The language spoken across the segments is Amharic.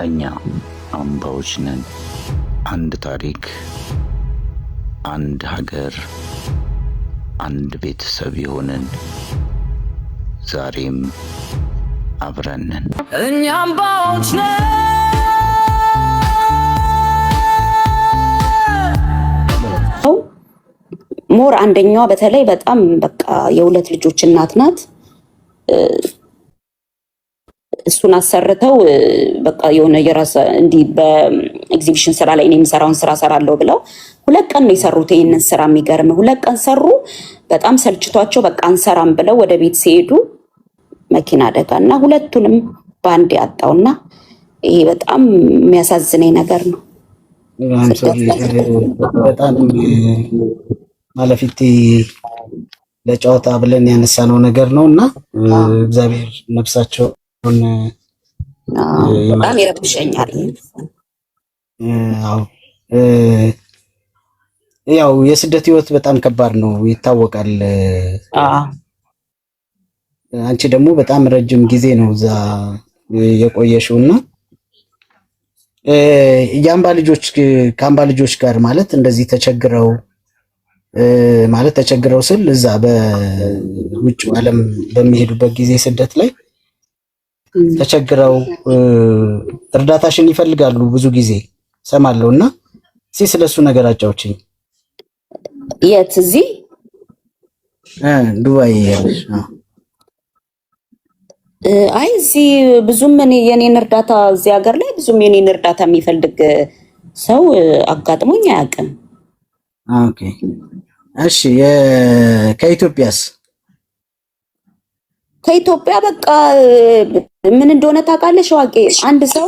እኛ አምባዎች ነን። አንድ ታሪክ፣ አንድ ሀገር፣ አንድ ቤተሰብ የሆንን ዛሬም አብረን ነን። እኛ አምባዎች ነን። ሞር አንደኛዋ በተለይ በጣም በቃ የሁለት ልጆች እናት ናት። እሱን አሰርተው በቃ የሆነ የራስ እንዲህ በኤግዚቢሽን ስራ ላይ እኔ የምሰራውን ስራ ሰራለሁ ብለው 2 ቀን ነው የሰሩት። ይሄንን ስራ የሚገርም 2 ቀን ሰሩ። በጣም ሰልችቷቸው በቃ አንሰራም ብለው ወደ ቤት ሲሄዱ መኪና አደጋ እና ሁለቱንም ባንድ ያጣውና ይሄ በጣም የሚያሳዝነኝ ነገር ነው። በጣም ማለፊት ለጨዋታ ብለን ያነሳነው ነገር ነውና እግዚአብሔር ነፍሳቸው በጣም ይረብሸኛል። ያው የስደት ህይወት በጣም ከባድ ነው ይታወቃል። አንቺ ደግሞ በጣም ረጅም ጊዜ ነው እዛ የቆየሽውና የአምባ ልጆች ከአምባ ልጆች ጋር ማለት እንደዚህ ተቸግረው ስል እዛ በውጭ ዓለም በሚሄዱበት ጊዜ ስደት ላይ ተቸግረው እርዳታሽን ይፈልጋሉ ብዙ ጊዜ ሰማለውና እስኪ ስለሱ ነገር አጫውችኝ። የት? እዚህ ዱባይ ያለሽ? አይ እዚህ ብዙም የኔን እርዳታ እዚህ ሀገር ላይ ብዙም የኔን እርዳታ የሚፈልግ ሰው አጋጥሞኝ አያውቅም። ኦኬ እሺ። ከኢትዮጵያስ? ከኢትዮጵያ በቃ ምን እንደሆነ ታውቃለሽ ዋቄ? አንድ ሰው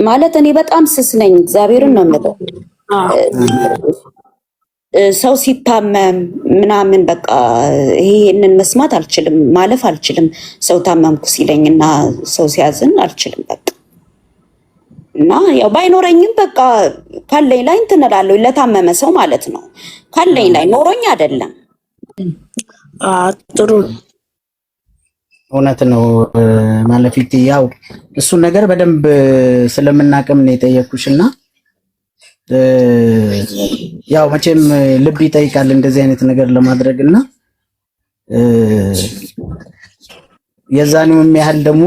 ማለት እኔ በጣም ስስ ነኝ፣ እግዚአብሔርን ነው የምለው። ሰው ሲታመም ምናምን በቃ ይሄንን መስማት አልችልም፣ ማለፍ አልችልም። ሰው ታመምኩ ሲለኝ እና ሰው ሲያዝን አልችልም በቃ። እና ያው ባይኖረኝም በቃ ካለኝ ላይ እንትን እላለሁ፣ ለታመመ ሰው ማለት ነው። ካለኝ ላይ ኖሮኝ አይደለም። ጥሩ እውነት ነው ማለፊት። ያው እሱን ነገር በደንብ ስለምናቅም ነው የጠየኩሽና ያው መቼም ልብ ይጠይቃል እንደዚህ አይነት ነገር ለማድረግና የዛኔውም ያህል ደግሞ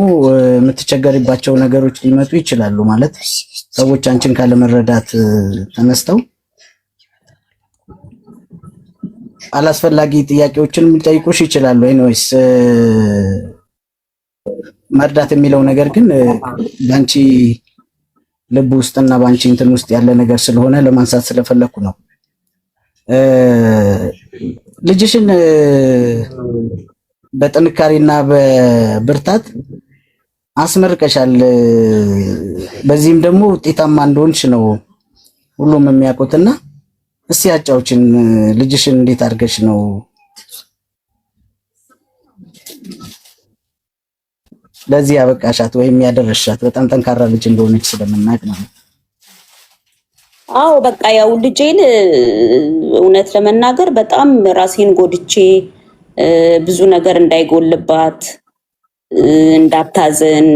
የምትቸገሪባቸው ነገሮች ሊመጡ ይችላሉ። ማለት ሰዎች አንቺን ካለመረዳት ተነስተው አላስፈላጊ ጥያቄዎችን ሊጠይቁሽ ይችላሉ። ኤኒዌይስ መርዳት የሚለው ነገር ግን ባንቺ ልብ ውስጥና ባንቺ እንትን ውስጥ ያለ ነገር ስለሆነ ለማንሳት ስለፈለኩ ነው። ልጅሽን በጥንካሬና በብርታት አስመርቀሻል። በዚህም ደግሞ ውጤታማ እንደሆንሽ ነው ሁሉም የሚያውቁትና እስቲ አጫውችን፣ ልጅሽን እንዴት አድርገሽ ነው ለዚህ ያበቃሻት ወይም ያደረሻት? በጣም ጠንካራ ልጅ እንደሆነች ስለምናውቅ ነው። አዎ በቃ ያው ልጄን እውነት ለመናገር በጣም ራሴን ጎድቼ ብዙ ነገር እንዳይጎልባት እንዳታዘን፣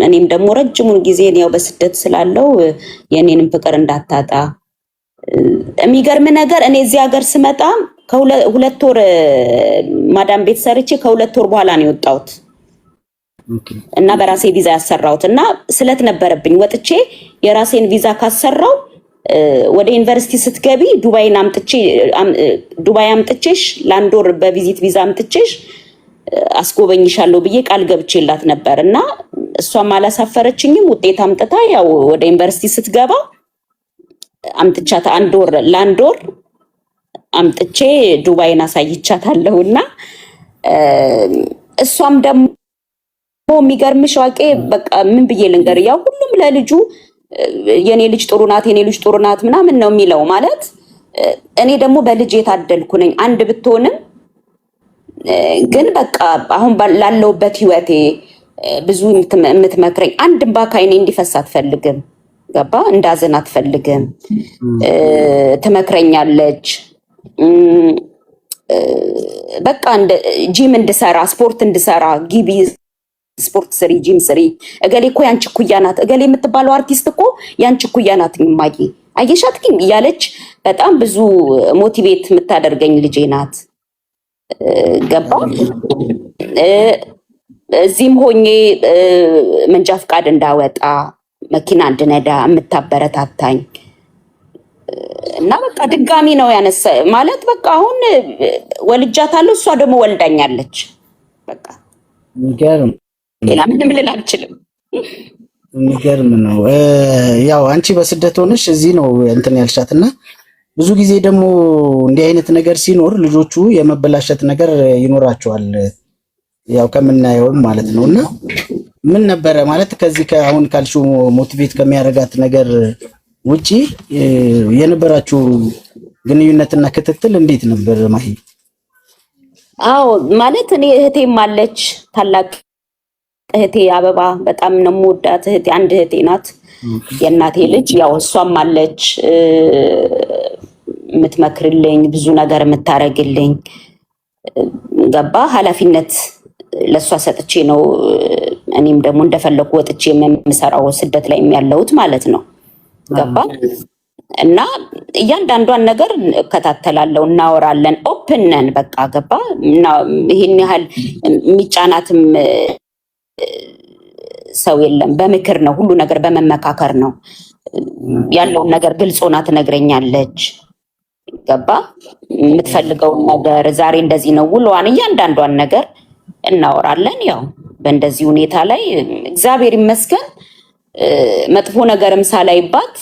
እኔም ደግሞ ረጅሙን ጊዜ ያው በስደት ስላለው የኔንም ፍቅር እንዳታጣ። የሚገርም ነገር እኔ እዚህ ሀገር ስመጣ ከ2 ወር ማዳም ቤት ሰርቼ ከ2 ወር በኋላ ነው የወጣሁት እና በራሴ ቪዛ ያሰራሁት እና ስለት ነበረብኝ። ወጥቼ የራሴን ቪዛ ካሰራው ወደ ዩኒቨርሲቲ ስትገቢ ዱባይ አምጥቼሽ ለ1 ወር በቪዚት ቪዛ አምጥቼሽ አስጎበኝሻለሁ ብዬ ቃል ገብቼላት ነበር እና እሷም አላሳፈረችኝም። ውጤት አምጥታ ያው ወደ ዩኒቨርሲቲ ስትገባ አምጥቻት ለ1 ወር አምጥቼ ዱባይን አሳይቻታለሁና እሷም ደግሞ የሚገርምሽ ዋቄ በቃ ምን ብዬ ልንገር፣ ያው ሁሉም ለልጁ የኔ ልጅ ጥሩ ናት የኔ ልጅ ጥሩ ናት ምናምን ነው የሚለው። ማለት እኔ ደግሞ በልጅ የታደልኩ ነኝ። አንድ ብትሆንም ግን በቃ አሁን ላለውበት ህይወቴ ብዙ የምትመክረኝ አንድም ባካይኔ እንዲፈስ አትፈልግም። ገባ? እንዳዘን አትፈልግም። ትመክረኛለች። በቃ ጂም እንድሰራ ስፖርት እንድሰራ ግቢ ስፖርት ስሪ፣ ጂም ስሪ፣ እገሌ እኮ ያንቺ እኩያ ናት፣ እገሌ የምትባለው አርቲስት እኮ ያንቺ እኩያ ናት እማዬ አየሻት ግን እያለች በጣም ብዙ ሞቲቬት የምታደርገኝ ልጄ ናት። ገባ እዚህም ሆኜ መንጃ ፍቃድ እንዳወጣ መኪና እንድነዳ የምታበረታታኝ እና በቃ ድጋሚ ነው ያነሳ ማለት በቃ አሁን ወልጃታለሁ፣ እሷ ደግሞ ወልዳኛለች። በቃ የሚገርም ሌላ ምንም ልል አልችልም። የሚገርም ነው። ያው አንቺ በስደት ሆነሽ እዚህ ነው እንትን ያልሻትና ብዙ ጊዜ ደግሞ እንዲህ አይነት ነገር ሲኖር ልጆቹ የመበላሸት ነገር ይኖራቸዋል። ያው ከምናየውም ማለት ነውና ምን ነበረ ማለት ከዚህ ከአሁን ካልሽው ሞቲቬት ከሚያደርጋት ነገር ውጪ የነበራችሁ ግንኙነትና ክትትል እንዴት ነበር ማሂ? አዎ ማለት እኔ እህቴም አለች፣ ታላቅ እህቴ አበባ በጣም ነው የምወዳት እህቴ፣ አንድ እህቴ ናት የእናቴ ልጅ። ያው እሷም አለች የምትመክርልኝ ብዙ ነገር የምታረግልኝ። ገባ ኃላፊነት ለሷ ሰጥቼ ነው እኔም ደግሞ እንደፈለኩ ወጥቼ የምሰራው ስደት ላይ ያለሁት ማለት ነው። ገባ እና እያንዳንዷን ነገር እከታተላለሁ፣ እናወራለን፣ ኦፕን ነን። በቃ ገባ እና ይሄን ያህል የሚጫናትም ሰው የለም። በምክር ነው ሁሉ ነገር፣ በመመካከር ነው ያለውን ነገር ግልጽ ሆና ትነግረኛለች። ገባ የምትፈልገውን ነገር ዛሬ እንደዚህ ነው ውሎዋን፣ እያንዳንዷን ነገር እናወራለን። ያው በእንደዚህ ሁኔታ ላይ እግዚአብሔር ይመስገን መጥፎ ነገርም ሳላይባት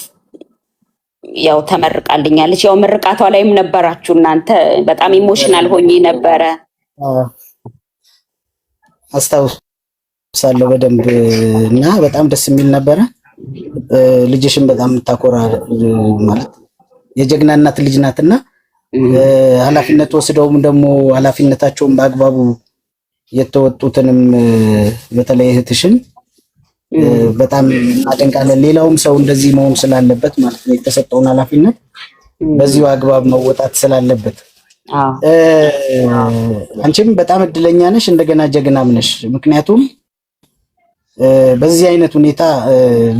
ያው ተመርቃልኛለች። ያው ምርቃቷ ላይም ነበራችሁ እናንተ። በጣም ኢሞሽናል ሆኜ ነበረ አስታውሳለሁ በደንብ እና በጣም ደስ የሚል ነበረ። ልጅሽን በጣም የምታኮራ ማለት የጀግና እናት ልጅ ናትና ኃላፊነት ወስደውም ደግሞ ኃላፊነታቸውን በአግባቡ የተወጡትንም በተለይ እህትሽን በጣም እናደንቃለን። ሌላውም ሰው እንደዚህ መሆን ስላለበት ማለት ነው የተሰጠውን ኃላፊነት በዚሁ አግባብ መወጣት ስላለበት አንቺም በጣም እድለኛ ነሽ፣ እንደገና ጀግናም ነሽ። ምክንያቱም በዚህ አይነት ሁኔታ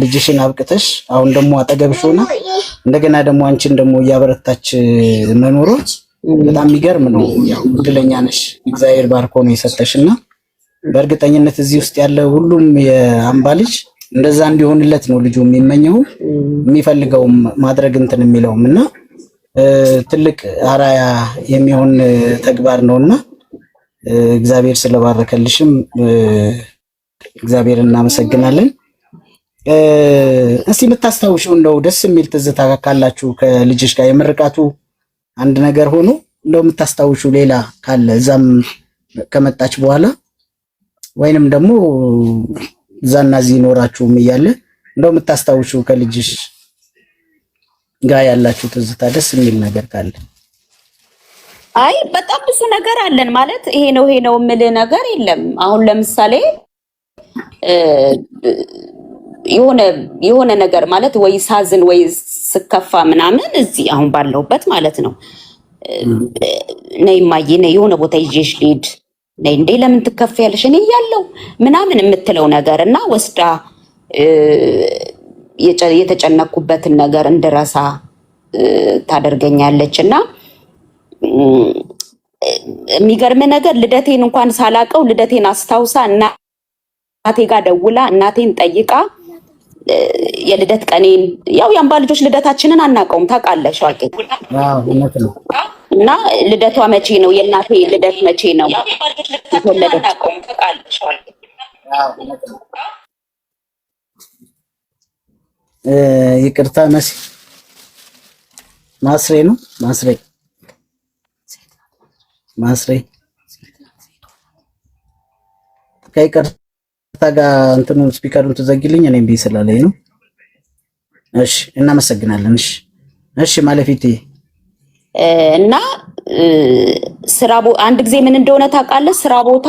ልጅሽን አብቅተሽ አሁን ደግሞ አጠገብሽ ሆና እንደገና ደግሞ አንቺን ደግሞ እያበረታች መኖሯ በጣም የሚገርም ነው። ያው እድለኛ ነሽ፣ እግዚአብሔር ባርኮ ነው የሰጠሽና በእርግጠኝነት እዚህ ውስጥ ያለ ሁሉም የአምባ ልጅ እንደዛ እንዲሆንለት ነው ልጁ የሚመኘው የሚፈልገው ማድረግ እንትን የሚለውም እና ትልቅ አራያ የሚሆን ተግባር ነውና እግዚአብሔር ስለባረከልሽም እግዚአብሔር እናመሰግናለን። እስቲ የምታስታውሽው እንደው ደስ የሚል ትዝታ ካላችሁ ከልጅሽ ጋር የምርቃቱ አንድ ነገር ሆኖ እንደው የምታስታውሽው ሌላ ካለ እዛም ከመጣች በኋላ ወይንም ደግሞ እዛና እዚህ ኖራችሁም እያለ እንደው የምታስታውሽው ከልጅሽ ጋር ያላችሁ ትዝታ ደስ የሚል ነገር ካለ? አይ በጣም ብዙ ነገር አለን ማለት ይሄ ነው የምልህ ነገር የለም። አሁን ለምሳሌ የሆነ ነገር ማለት ወይ ሳዝን ወይ ስከፋ ምናምን እዚህ አሁን ባለሁበት ማለት ነው ነይ እማዬ ነይ የሆነ ቦታ ይዤሽ ልሂድ ነይ እንዴ ለምን ትከፍያለሽ እኔ እያለሁ ምናምን የምትለው ነገር እና ወስዳ የተጨነኩበትን ነገር እንድረሳ ታደርገኛለች። እና የሚገርም ነገር ልደቴን እንኳን ሳላቀው ልደቴን አስታውሳ እናቴ ጋር ደውላ እናቴን ጠይቃ የልደት ቀኔን ያው የአምባ ልጆች ልደታችንን አናውቀውም ታውቃለሽ ዋቄ እና ልደቷ መቼ ነው የእናቴ ልደት መቼ ነው የተወለደች ይቅርታ መሲ ማስሬ ከይቅርታ ጋር እንትኑን ስፒከሩን ትዘጊልኝ እኔም ቢ ስላለኝ ነው። እሺ እናመሰግናለን። እሺ ማለፊቴ እና አንድ ጊዜ ምን እንደሆነ ታውቃለህ? ስራ ቦታ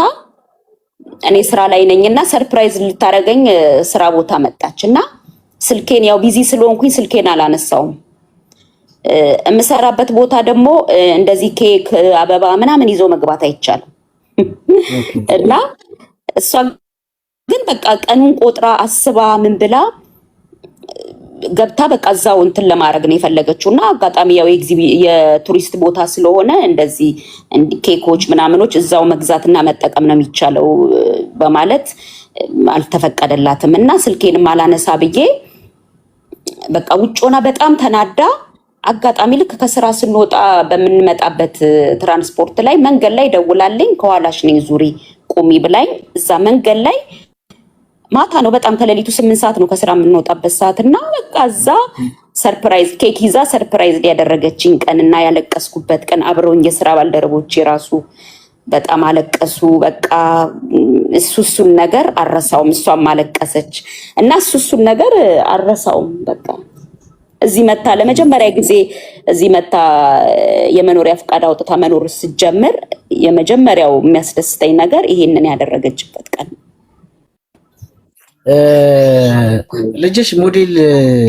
እኔ ስራ ላይ ነኝና ሰርፕራይዝ ልታረገኝ ስራ ቦታ መጣች እና ስልኬን ያው ቢዚ ስለሆንኩኝ ስልኬን አላነሳውም። የምሰራበት ቦታ ደግሞ እንደዚህ ኬክ አበባ ምናምን ይዞ መግባት አይቻልም እና እሷ ግን በቃ ቀኑን ቆጥራ አስባ ምን ብላ ገብታ በቃ እዛው እንትን ለማድረግ ነው የፈለገችውና አጋጣሚ ያው የቱሪስት ቦታ ስለሆነ እንደዚህ ኬኮች ምናምኖች እዛው መግዛትና መጠቀም ነው የሚቻለው በማለት አልተፈቀደላትም እና ስልኬንም አላነሳ ብዬ በቃ ውጭ ሆና በጣም ተናዳ አጋጣሚ ልክ ከስራ ስንወጣ በምንመጣበት ትራንስፖርት ላይ መንገድ ላይ ደውላልኝ ከኋላሽ ነኝ ዙሪ ቁሚ ብላኝ እዛ መንገድ ላይ ማታ ነው በጣም ከሌሊቱ 8 ሰዓት ነው ከስራ የምንወጣበት ሰዓት እና በቃ እዛ ሰርፕራይዝ ኬክ ይዛ ሰርፕራይዝ ያደረገችኝ ቀንና ያለቀስኩበት ቀን አብረውኝ የስራ ባልደረቦቼ ራሱ በጣም አለቀሱ። በቃ እሱን ነገር አረሳውም። እሷም አለቀሰች እና እሱን ነገር አረሳውም። በቃ እዚህ መታ ለመጀመሪያ ጊዜ እዚህ መታ የመኖሪያ ፍቃድ አውጥታ መኖር ስትጀምር የመጀመሪያው የሚያስደስተኝ ነገር ይሄንን ያደረገችበት ቀን። ልጅሽ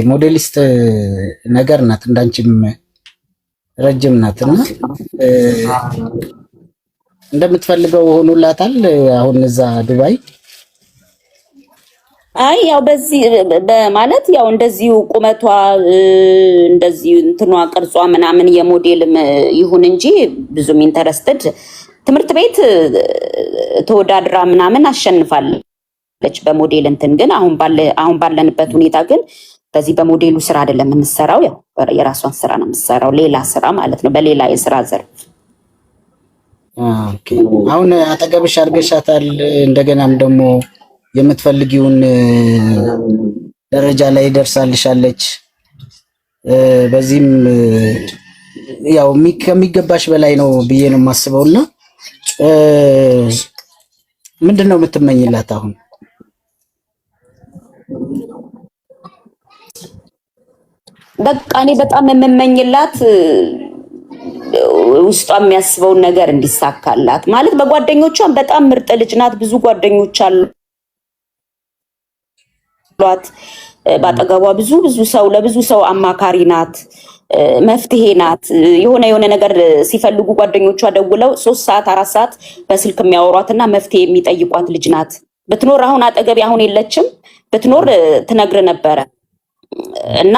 ሞዴሊስት ነገር ናት፣ እንዳንቺም ረጅም ናትና እንደምትፈልገው ሆኖላታል አሁን እዛ ዱባይ? አይ ያው በዚህ በማለት ያው እንደዚሁ ቁመቷ እንደዚህ እንትኗ ቅርጿ ምናምን የሞዴልም ይሁን እንጂ ብዙም ኢንተረስትድ ትምህርት ቤት ተወዳድራ ምናምን አሸንፋለች በሞዴል እንትን። ግን አሁን ባለንበት ሁኔታ ግን በዚህ በሞዴሉ ስራ አይደለም የምትሰራው፣ ያው የራሷን ስራ ነው የምትሰራው፣ ሌላ ስራ ማለት ነው፣ በሌላ የስራ ዘርፍ። ኦኬ አሁን አጠገብሽ አድርገሻታል። እንደገናም ደግሞ የምትፈልጊውን ደረጃ ላይ ደርሳልሻለች። በዚህም ያው ከሚገባሽ በላይ ነው ብዬ ነው የማስበውና ምንድነው የምትመኝላት አሁን? በቃ እኔ በጣም የምመኝላት ውስጧ የሚያስበውን ነገር እንዲሳካላት ማለት በጓደኞቿም በጣም ምርጥ ልጅ ናት። ብዙ ጓደኞች አሏት። ባጠገቧ ብዙ ሰው ለብዙ ሰው አማካሪ ናት፣ መፍትሄ ናት። የሆነ ነገር ሲፈልጉ ጓደኞቿ ደውለው 3 ሰዓት 4 ሰዓት በስልክ የሚያወሯትና መፍትሄ የሚጠይቋት ልጅ ናት። ብትኖር አሁን አጠገቤ አሁን የለችም፣ ብትኖር ትነግር ነበረ እና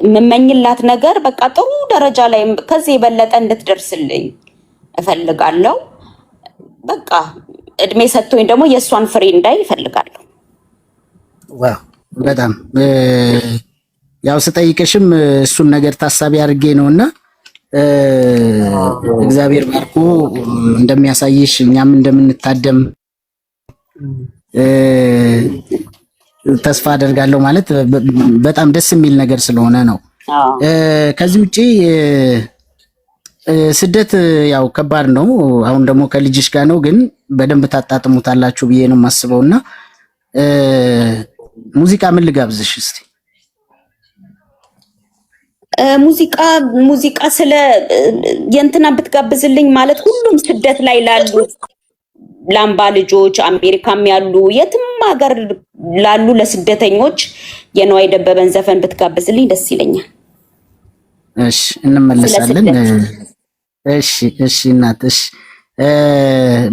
የምመኝላት ነገር በቃ ጥሩ ደረጃ ላይ ከዚህ የበለጠ እንድትደርስልኝ እፈልጋለሁ። በቃ እድሜ ሰጥቶኝ ደግሞ የእሷን ፍሬ እንዳይ እፈልጋለሁ። ዋው በጣም ያው ስጠይቅሽም እሱን ነገር ታሳቢ አድርጌ ነውና እግዚአብሔር ባርኮ እንደሚያሳይሽ እኛም እንደምንታደም ተስፋ አደርጋለሁ። ማለት በጣም ደስ የሚል ነገር ስለሆነ ነው። ከዚህ ውጪ ስደት ያው ከባድ ነው። አሁን ደግሞ ከልጅሽ ጋር ነው፣ ግን በደንብ ታጣጥሙታላችሁ ብዬ ነው የማስበውና ሙዚቃ ምን ልጋብዝሽ እስቲ? ሙዚቃ ስለ የእንትና ብትጋብዝልኝ ማለት ሁሉም ስደት ላይ ላሉት ላምባ ልጆች አሜሪካም ያሉ የትም ሀገር ላሉ ለስደተኞች የነዋይ ደበበን ዘፈን ብትጋብዝልኝ ደስ ይለኛል። እሺ እንመለሳለን። እሺ እናትሽ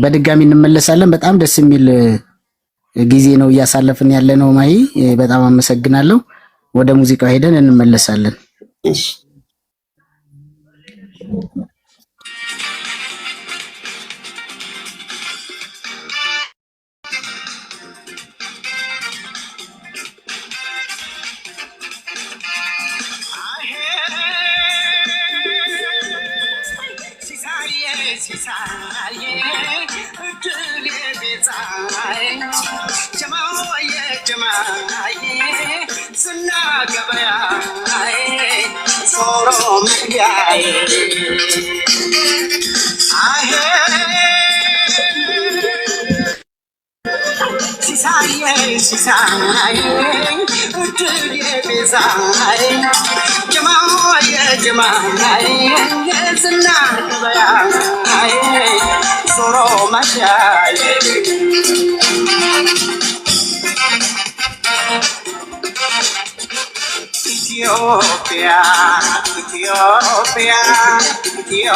በድጋሚ እንመለሳለን። በጣም ደስ የሚል ጊዜ ነው እያሳለፍን ያለ ነው። ማሂ በጣም አመሰግናለሁ። ወደ ሙዚቃው ሄደን እንመለሳለን። እሺ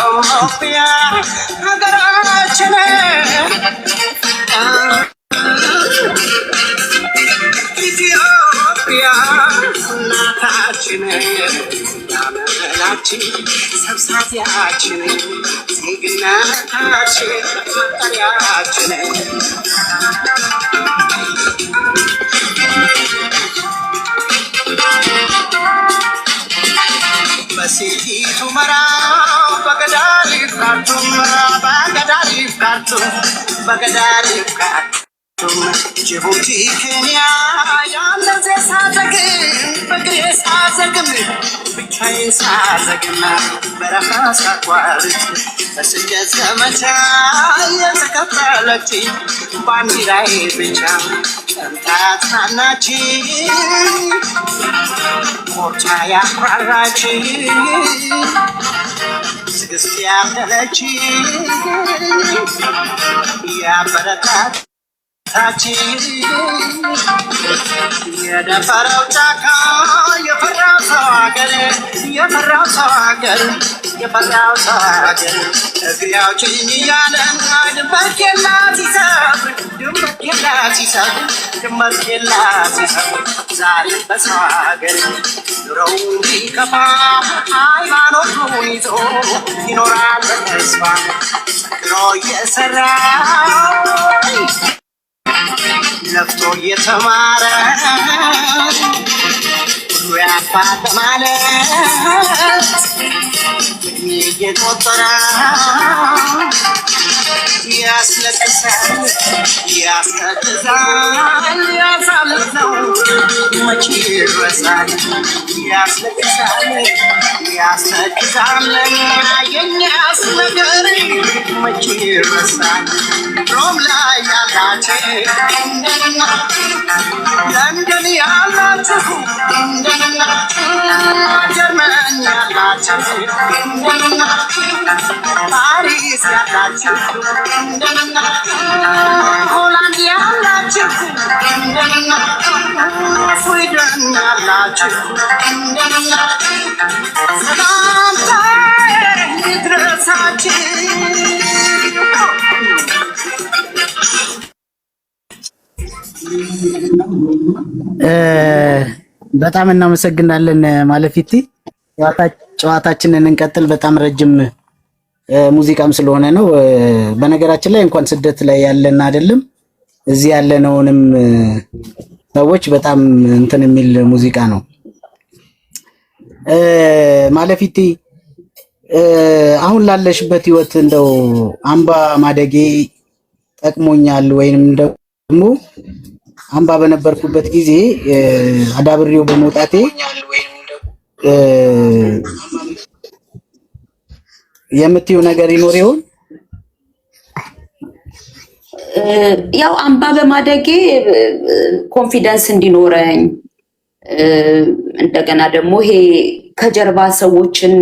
Ethiopia, ኢትዮጵያ እናታችን ያመላችን ሰብሳቢያችን ዜግነታችን መጠሪያችን በሴቲቱ መራ በገዳሪፍ ካርቱም በገዳሪፍ ካርቱም በገዳሪፍ ካርቱም ጅቡቲ ኬንያ ያለዜ ሳዘግም በግሬ ሳዘግም ብቻዬን ሳዘግም በረሃ ሳቋርጥ በስደት ዘመቻ የተከፈለች ባንዲራዬ ብቻ ጸንታት ናናች ኮርቻ ያኩራራች ትዕግስት ያደለች ያበረታት የደፈረው ጫካ የፈራው ሰው ሀገር የፈራው ሰው ሀገር የፈራው ሰው ሀገር እግሬ አውጪኝ እያለ ድንበር ኬላ ሲሰብር ድንበር ኬላ ሲሰብር ድንበር ኬላ ሲሰብር ዛሬ በሰው ሀገር ኑሮው እንዲከፋ ሃይማኖቱን ይዞ ይኖራል በተስፋ ሰክሮ እየሰራ ለፍቶ እየተማረ ሁሉ ያፋት ማለት እድሜ እየቆጠረ ያስለቅሳል ያስቀጥዛል ያሳልፈው መቼ ይረሳል ያስለቅሳል ያስቀጥዛል የኛስ ነገር መቼ ይረሳል ሮም ላይ ያላችሁ ለንደን ያላችሁ ጀርመን ያላችሁ ፓሪስ ያላችሁ ሆላንድ ያላችሁ ስዊድን ያላችሁ ሰላምታ ይድረሳችሁ። በጣም እናመሰግናለን ማለፊቲ። ጨዋታችንን እንቀጥል። በጣም ረጅም ሙዚቃም ስለሆነ ነው። በነገራችን ላይ እንኳን ስደት ላይ ያለን አይደለም እዚህ ያለነውንም ሰዎች በጣም እንትን የሚል ሙዚቃ ነው። ማለፊቲ አሁን ላለሽበት ህይወት እንደው አምባ ማደጌ ጠቅሞኛል ወይንም ደግሞ አምባ በነበርኩበት ጊዜ አዳብሬው በመውጣቴ የምትዩ ነገር ይኖር ይሆን? ያው አምባ በማደጌ ኮንፊደንስ እንዲኖረኝ እንደገና ደግሞ ይሄ ከጀርባ ሰዎችን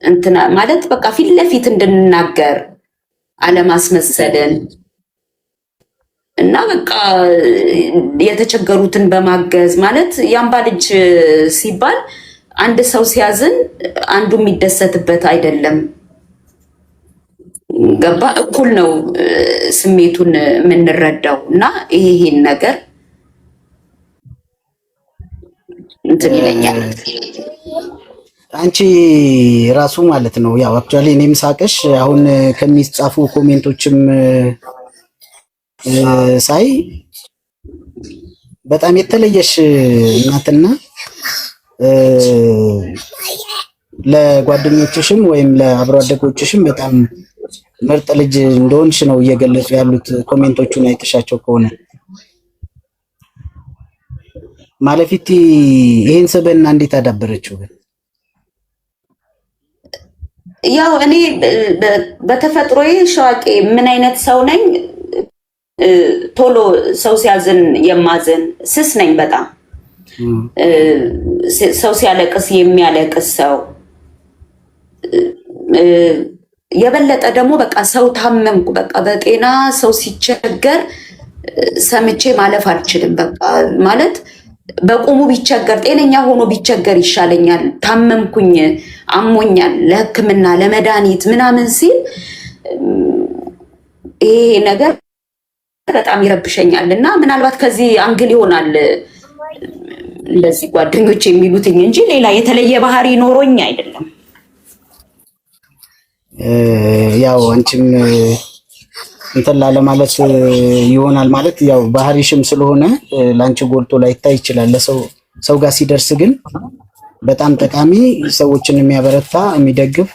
እንትና ማለት በቃ ፊት ለፊት እንድንናገር አለማስመሰልን እና በቃ የተቸገሩትን በማገዝ ማለት የአምባ ልጅ ሲባል አንድ ሰው ሲያዝን አንዱ የሚደሰትበት አይደለም። ገባ? እኩል ነው ስሜቱን የምንረዳው እና ይሄን ነገር እንትን ይለኛል። አንቺ ራሱ ማለት ነው ያው አክቹአሊ እኔም ሳቅሽ አሁን ከሚጻፉ ኮሜንቶችም ሳይ በጣም የተለየሽ እናትና ለጓደኞችሽም ወይም ለአብሮ አደጎችሽም በጣም ምርጥ ልጅ እንደሆንሽ ነው እየገለጹ ያሉት ኮሜንቶቹን አይተሻቸው ከሆነ። ማለፊቲ ይሄን ሰበና እንዴት አዳበረችው? ያው እኔ በተፈጥሮዬ ሸዋቄ ምን አይነት ሰው ነኝ? ቶሎ ሰው ሲያዝን የማዝን ስስ ነኝ በጣም ሰው ሲያለቅስ የሚያለቅስ ሰው የበለጠ ደግሞ በቃ ሰው ታመምኩ በቃ በጤና ሰው ሲቸገር ሰምቼ ማለፍ አልችልም። በቃ ማለት በቆሙ ቢቸገር ጤነኛ ሆኖ ቢቸገር ይሻለኛል። ታመምኩኝ አሞኛል ለሕክምና ለመድኃኒት ምናምን ሲል ይሄ ነገር በጣም ይረብሸኛል እና ምናልባት ከዚህ አንግል ይሆናል እንደዚህ ጓደኞች የሚሉትኝ እንጂ ሌላ የተለየ ባህሪ ኖሮኝ አይደለም። ያው አንቺም እንትን ላለ ማለት ይሆናል ማለት ያው ባህሪሽም ስለሆነ ላንቺ ጎልቶ ላይታይ ይችላል። ሰው ጋር ሲደርስ ግን በጣም ጠቃሚ ሰዎችን የሚያበረታ የሚደግፍ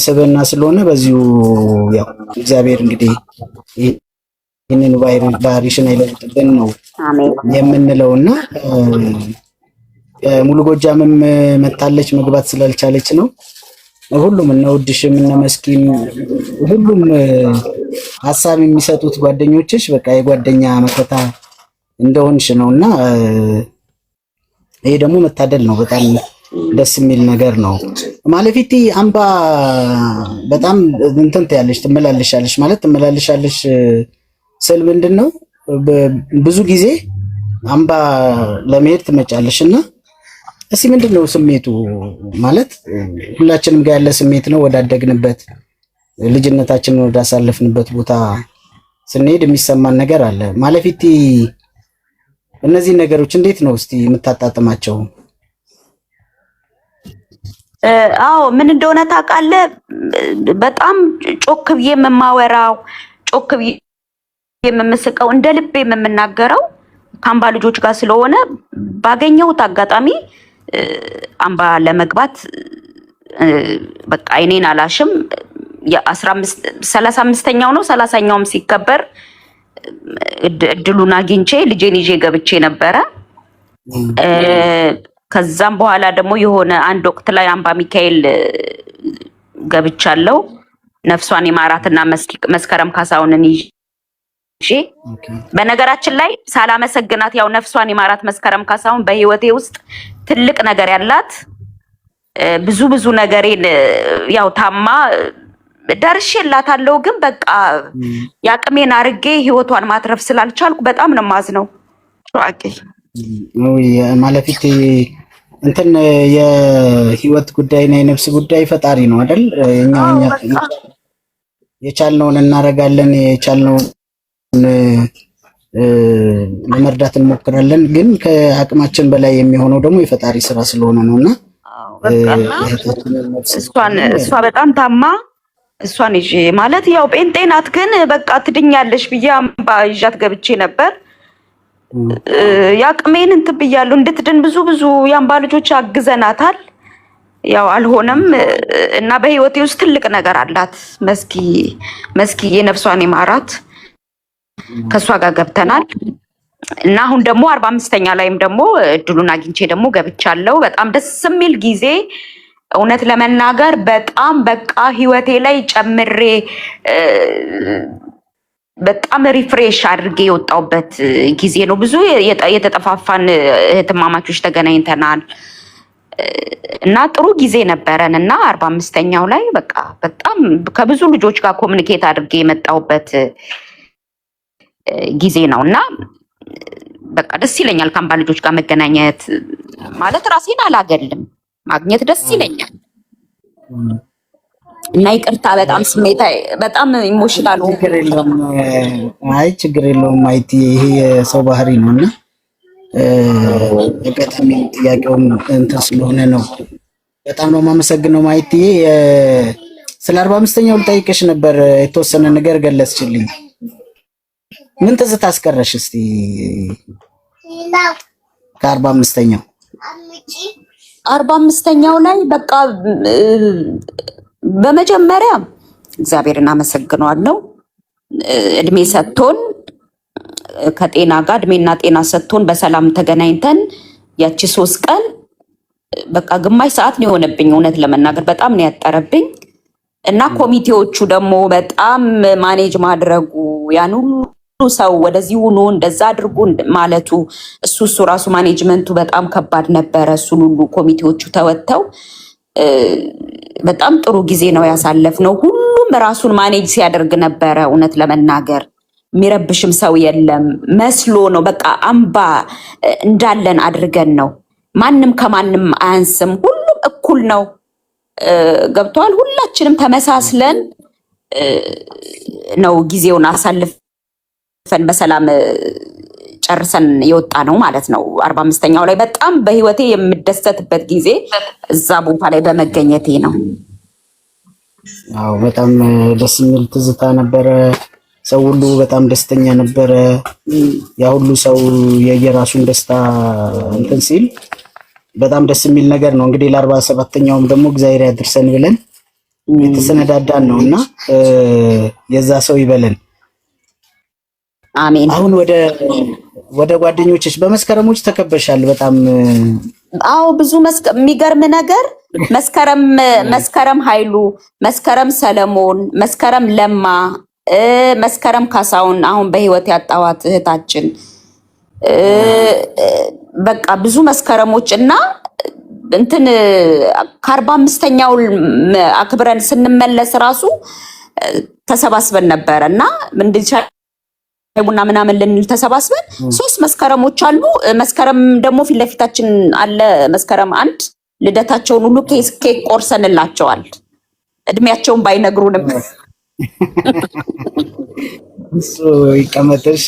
ስብዕና ስለሆነ በዚሁ ያው እግዚአብሔር እንግዲህ ይህንን ባህሪሽን አይለውጥብን ነው የምንለውና ሙሉ ጎጃምም መታለች መግባት ስላልቻለች ነው። ሁሉም እነ ውድሽም እነ መስኪም ሁሉም ሀሳብ የሚሰጡት ጓደኞችሽ በቃ የጓደኛ መከታ እንደሆንሽ ነውና ይሄ ደግሞ መታደል ነው። በጣም ደስ የሚል ነገር ነው። ማለፊቲ አምባ በጣም እንትን ትያለሽ ትመላለሻለሽ ማለት ትመላለሻለሽ ስል ምንድነው ብዙ ጊዜ አምባ ለመሄድ ትመጫለሽና እስኪ ምንድነው ስሜቱ ማለት ሁላችንም ጋር ያለ ስሜት ነው። ወዳደግንበት ልጅነታችንን ወዳሳለፍንበት ቦታ ስንሄድ የሚሰማን ነገር አለ። ማለፊቲ እነዚህ ነገሮች እንዴት ነው እስቲ የምታጣጥማቸው? አዎ ምን እንደሆነ ታውቃለህ? በጣም ጮክ ብዬ የማወራው ጮክ ብዬ የምስቀው እንደ ልቤ የምናገረው ከአምባ ልጆች ጋር ስለሆነ ባገኘሁት አጋጣሚ አምባ ለመግባት በቃ አይኔን አላሽም። የ35ኛው ነው 30ኛውም ሲከበር እድሉን አግኝቼ ልጄን ይዤ ገብቼ ነበረ። ከዛም በኋላ ደግሞ የሆነ አንድ ወቅት ላይ አምባ ሚካኤል ገብቻለሁ። ነፍሷን ይማራትና መስከረም ካሳሁንን ይዤ በነገራችን ላይ ሳላመሰግናት ያው ነፍሷን ይማራት መስከረም ካሳሁን በህይወቴ ውስጥ ትልቅ ነገር ያላት ብዙ ነገሬን ያው ታማ ደርሼላታለሁ። ግን በቃ ያቅሜን አርጌ ህይወቷን ማትረፍ ስላልቻልኩ በጣም ነው የማዝነው። ማለፊት እንትን የህይወት ጉዳይና የነፍስ ጉዳይ ፈጣሪ ነው አይደል? እኛ የቻልነውን እናረጋለን፣ የቻልነውን ለመርዳት እንሞክራለን። ግን ከአቅማችን በላይ የሚሆነው ደግሞ የፈጣሪ ስራ ስለሆነ ነውና እሷ በጣም ታማ እሷን ይዤ ማለት ያው ጴንጤ ናት፣ ግን በቃ ትድኛለሽ ብዬ አምባ ይዣት ገብቼ ነበር። ያቅሜን እንትን ብያለሁ እንድትድን ብዙ የአምባ ልጆች አግዘናታል። ያው አልሆነም እና በህይወቴ ውስጥ ትልቅ ነገር አላት መስኪ የነፍሷን ይማራት። ከሷ ጋር ገብተናል እና አሁን ደግሞ 45ኛ ላይም ደግሞ እድሉን አግኝቼ ደግሞ ገብቻለሁ። በጣም ደስ የሚል ጊዜ እውነት ለመናገር በጣም በቃ ህይወቴ ላይ ጨምሬ በጣም ሪፍሬሽ አድርጌ የወጣውበት ጊዜ ነው። ብዙ የተጠፋፋን እህትማማቾች ተገናኝተናል እና ጥሩ ጊዜ ነበረን እና 45ኛው ላይ በቃ በጣም ከብዙ ልጆች ጋር ኮሚኒኬት አድርጌ የመጣውበት ጊዜ ነው እና በቃ ደስ ይለኛል። ከአምባ ልጆች ጋር መገናኘት ማለት ራሴን አላገልም ማግኘት ደስ ይለኛል እና ይቅርታ በጣም ስሜታዊ በጣም ኢሞሽናል ሆኜ። ችግር የለውም ማይቲ፣ ይሄ የሰው ባህሪ ነውና በቀጥታ ጥያቄውም እንትን ስለሆነ ነው። በጣም ነው የማመሰግነው ማይቲ። ስለ 45ኛው ልጠይቅሽ ነበር፣ የተወሰነ ነገር ገለጽችልኝ። ምን ትዝታ አስቀረሽ እስቲ ከ45ኛው? 45ኛው ላይ በቃ በመጀመሪያ እግዚአብሔርን አመሰግነዋለሁ። እድሜ ሰጥቶን ከጤና ጋር እድሜና ጤና ሰጥቶን በሰላም ተገናኝተን ያቺ 3 ቀን በቃ ግማሽ ሰዓት ነው የሆነብኝ። እውነት ለመናገር በጣም ነው ያጠረብኝ እና ኮሚቴዎቹ ደግሞ በጣም ማኔጅ ማድረጉ ያን ሁሉ ሰው ወደዚህ ሆኖ እንደዛ አድርጉ ማለቱ እሱ ራሱ ማኔጅመንቱ በጣም ከባድ ነበረ። እሱን ሁሉ ኮሚቴዎቹ ተወጥተው በጣም ጥሩ ጊዜ ነው ያሳለፍነው። ሁሉም ራሱን ማኔጅ ሲያደርግ ነበረ። እውነት ለመናገር የሚረብሽም ሰው የለም መስሎ ነው። በቃ አምባ እንዳለን አድርገን ነው። ማንም ከማንም አያንስም፣ ሁሉም እኩል ነው። ገብቷል። ሁላችንም ተመሳስለን ነው ጊዜውን አሳልፈን በሰላም ጨርሰን የወጣ ነው ማለት ነው። 45ኛው ላይ በጣም በህይወቴ የምደሰትበት ጊዜ እዛ ቦታ ላይ በመገኘቴ ነው። አዎ በጣም ደስ የሚል ትዝታ ነበረ። ሰው ሁሉ በጣም ደስተኛ ነበረ። ያ ሁሉ ሰው የየራሱን ደስታ እንትን ሲል በጣም ደስ የሚል ነገር ነው። እንግዲህ ለ47ኛውም ደግሞ እግዚአብሔር ያድርሰን ብለን የተሰነዳዳን ነውና የዛ ሰው ይበለን። አሜን። አሁን ወደ ጓደኞችሽ በመስከረሞች ተከበሻል በጣም አዎ ብዙ የሚገርም ነገር መስከረም ኃይሉ፣ መስከረም ሰለሞን፣ መስከረም ለማ፣ መስከረም ካሳውን አሁን በህይወት ያጣዋት እህታችን በቃ ብዙ መስከረሞች እና እንትን ከ45ኛው አክብረን ስንመለስ ራሱ ተሰባስበን ነበረ እና ቡና ምናምን ልንል ተሰባስበን 3 መስከረሞች አሉ። መስከረም ደግሞ ፊት ለፊታችን አለ። መስከረም 1 ልደታቸውን ሁሉ ኬክ ቆርሰንላቸዋል። እድሜያቸውን ባይነግሩንም እሱ ይቀመጥሽ።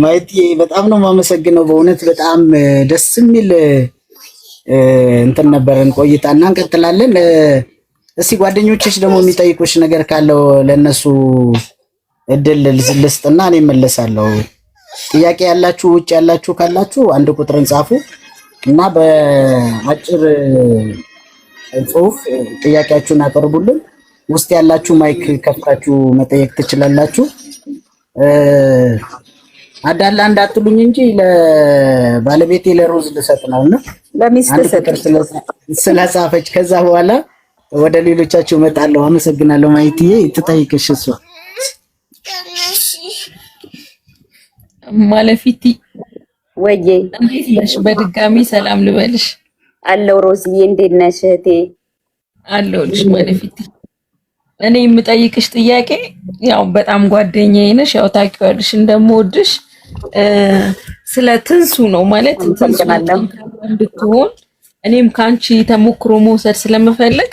ማይቲ በጣም ነው የማመሰግነው በእውነት በጣም ደስ የሚል እንትን ነበረን ቆይታና እንቀጥላለን። እስቲ ጓደኞችሽ ደግሞ የሚጠይቁሽ ነገር ካለው ለነሱ እድል ልስጥና እኔ እመለሳለሁ። ጥያቄ ያላችሁ ውጭ ያላችሁ ካላችሁ 1 ቁጥርን ጻፉ እና በአጭር ጽሁፍ ጥያቄያችሁን አቀርቡልን። ውስጥ ያላችሁ ማይክ ከፍታችሁ መጠየቅ ትችላላችሁ። አዳላ እንዳትሉኝ እንጂ ለባለቤቴ ለሮዝ ልሰጥ ነውና ለሚስት ስለጻፈች ከዛ በኋላ ወደ ሌሎቻችሁ እመጣለሁ። አመሰግናለሁ። ማይቲዬ ትጠይቅሽ እሷ ማለፊቲ ወዬ እንዴት ነሽ? በድጋሚ ሰላም ልበልሽ። አለው ሮዝዬ እንዴት ነሽ እህቴ? አለሁልሽ ማለፊቲ። እኔ የምጠይቅሽ ጥያቄ ያው በጣም ጓደኛዬ ነሽ፣ ያው ታውቂዋለሽ እንደምወድሽ። ስለ ትንሱ ነው ማለት ትንሱ እንድትሆን እኔም ካንቺ ተሞክሮ መውሰድ ስለምፈልግ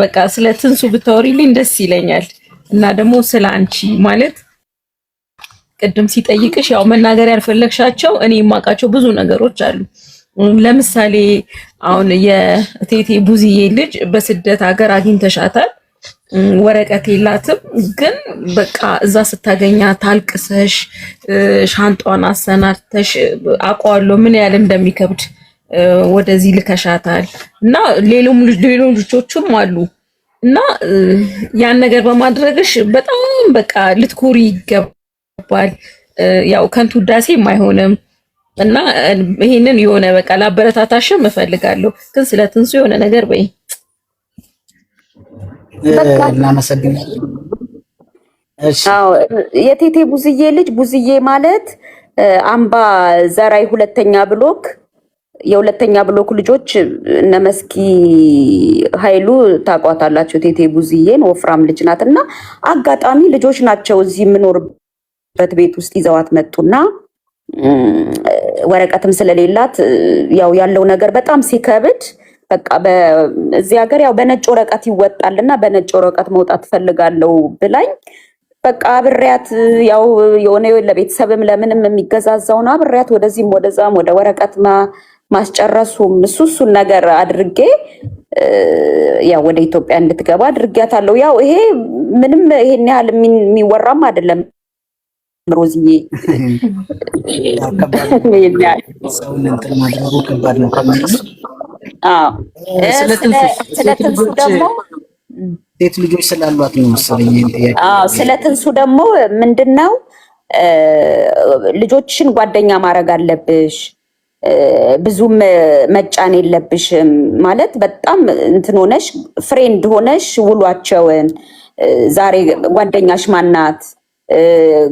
በቃ ስለ ትንሱ ብታወሪልኝ ደስ ይለኛል። እና ደግሞ ስለ አንቺ ማለት ቅድም ሲጠይቅሽ ያው መናገር ያልፈለግሻቸው እኔ የማውቃቸው ብዙ ነገሮች አሉ። ለምሳሌ አሁን የቴቴ ቡዝዬ ልጅ በስደት ሀገር አግኝተሻታል። ወረቀት የላትም ግን በቃ እዛ ስታገኛ ታልቅሰሽ ሻንጧን አሰናድተሽ አውቀዋለሁ ምን ያህል እንደሚከብድ ወደዚህ ልከሻታል። እና ሌሎም ልጆችም አሉ እና ያን ነገር በማድረግሽ በጣም በቃ ልትኮሪ ይገባል። ያው ከንቱ ውዳሴም አይሆንም እና ይሄንን የሆነ በቃ ላበረታታሽም እፈልጋለሁ። ግን ስለ ትንሱ የሆነ ነገር በይ። እናመሰግናለን። እሺ የቴቴ ቡዝዬ ልጅ ቡዝዬ ማለት አምባ ዘራይ ሁለተኛ ብሎክ የሁለተኛ ብሎክ ልጆች እነ መስኪ ኃይሉ ታቋታላችሁ። ቴቴ ቡዝዬን ወፍራም ልጅ ናት እና አጋጣሚ ልጆች ናቸው እዚህ የምኖርበት ቤት ውስጥ ይዘዋት መጡና ወረቀትም ስለሌላት ያው ያለው ነገር በጣም ሲከብድ በቃ በዚህ ሀገር ያው በነጭ ወረቀት ይወጣልና በነጭ ወረቀት መውጣት ፈልጋለሁ ብላኝ በቃ አብሬያት ያው የሆነ ለቤተሰብም ለምንም የሚገዛዛውን አብሬያት ወደዚህም ወደዛም ወደ ወረቀት ማስጨረሱም እሱን ነገር አድርጌ ያው ወደ ኢትዮጵያ እንድትገባ አድርጌያታለሁ። ያው ይሄ ምንም ይሄን ያህል የሚወራም አይደለም። ሮዝዬ ሰውን እንትን ማድረጉ ከባድ ነው። ስለ ትንሱ ደግሞ ሴት ልጆች ስላሏት ነው መሰለኝ ጥያቄ። ስለ ትንሱ ደግሞ ምንድነው ልጆችሽን ጓደኛ ማድረግ አለብሽ፣ ብዙም መጫን የለብሽም ማለት በጣም እንትን ሆነሽ ፍሬንድ ሆነሽ ውሏቸውን ዛሬ ጓደኛሽ ማናት፣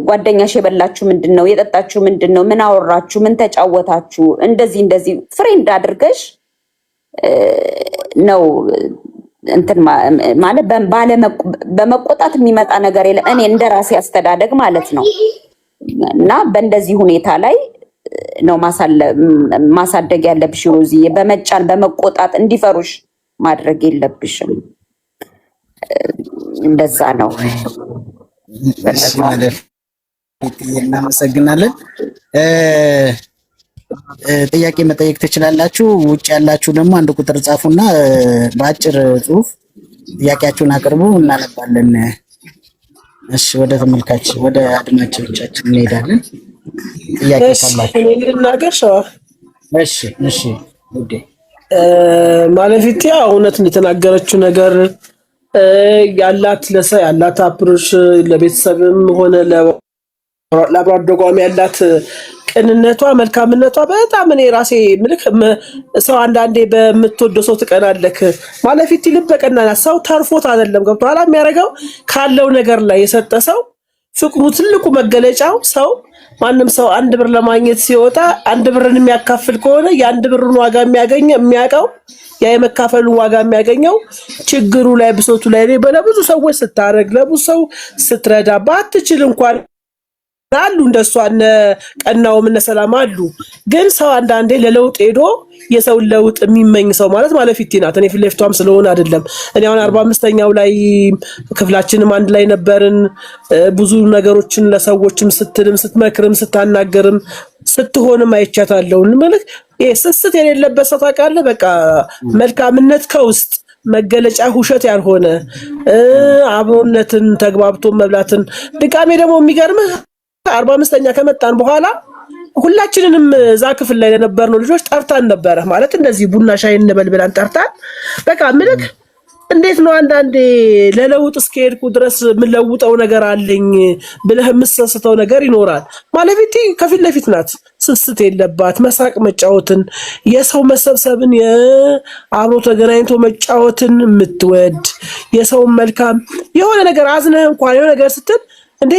ጓደኛሽ የበላችሁ ምንድነው፣ የጠጣችሁ ምንድነው፣ ምን አወራችሁ፣ ምን ተጫወታችሁ፣ እንደዚህ ፍሬንድ አድርገሽ ነው እንትን ማለት በመቆጣት የሚመጣ ነገር የለም። እኔ እንደራሴ አስተዳደግ ማለት ነው እና በእንደዚህ ሁኔታ ላይ ነው ማሳደግ ያለብሽ ሮዝዬ። በመጫን በመቆጣት እንዲፈሩሽ ማድረግ የለብሽም። እንደዛ ነው። እናመሰግናለን። ጥያቄ መጠየቅ ትችላላችሁ። ውጭ ያላችሁ ደግሞ አንድ ቁጥር ጻፉና በአጭር ጽሁፍ ጥያቄያችሁን አቅርቡ፣ እናነባለን። እሺ፣ ወደ ተመልካች ወደ አድማጮቻችን እንሄዳለን። ጥያቄ ካላችሁ እኔ ልናገር ሰው። እሺ ውዴ። ማለፊት ያ እውነት የተናገረችው ነገር ያላት ያላት አፕሮች ለቤተሰብም ሆነ ለአብራደጓም ያላት ቅንነቷ መልካምነቷ በጣም እኔ ራሴ ምልክ ሰው አንዳንዴ በምትወደው ሰው ትቀናለክ። ማለፊት ልብ በቀናና ሰው ተርፎት አይደለም ገብቶሃል የሚያደርገው ካለው ነገር ላይ የሰጠ ሰው ፍቅሩ ትልቁ መገለጫው ሰው ማንም ሰው አንድ ብር ለማግኘት ሲወጣ አንድ ብርን የሚያካፍል ከሆነ የአንድ ብርን ዋጋ የሚያውቀው ያ የመካፈሉን ዋጋ የሚያገኘው ችግሩ ላይ ብሶቱ ላይ ለብዙ ሰዎች ስታረግ ለብዙ ሰው ስትረዳ ባትችል እንኳን አሉ እንደሷ እነ ቀናውም እነ ሰላም አሉ። ግን ሰው አንዳንዴ ለለውጥ ሄዶ የሰው ለውጥ የሚመኝ ሰው ማለት ማለፊት ናት። እኔ ፊት ለፊቷም ስለሆነ አይደለም። እኔ አሁን 45ኛው ላይ ክፍላችንም አንድ ላይ ነበርን። ብዙ ነገሮችን ለሰዎችም ስትልም ስትመክርም ስታናገርም ስትሆንም አይቻታለሁ። እንመልክ ይሄ ስስት የሌለበት ሰው ታውቃለህ። በቃ መልካምነት ከውስጥ መገለጫ ውሸት ያልሆነ አብሮነትን ተግባብቶ መብላትን ድቃሜ ደግሞ የሚገርምህ 45ኛ ከመጣን በኋላ ሁላችንንም እዛ ክፍል ላይ ለነበርነው ልጆች ጠርታን ነበረ። ማለት እንደዚህ ቡና ሻይ እንበል ብለን ጠርታን በቃ ምልክ እንዴት ነው አንዳንዴ ለለውጥ እስከሄድኩ ድረስ የምለውጠው ነገር አለኝ ብለህ የምትሰስተው ነገር ይኖራል። ማለፊት ከፊት ለፊት ናት። ስስት የለባት። መሳቅ መጫወትን፣ የሰው መሰብሰብን፣ የአብሮ ተገናኝቶ መጫወትን የምትወድ የሰውን መልካም የሆነ ነገር አዝነህ እንኳን የሆነ ነገር ስትል እንዴ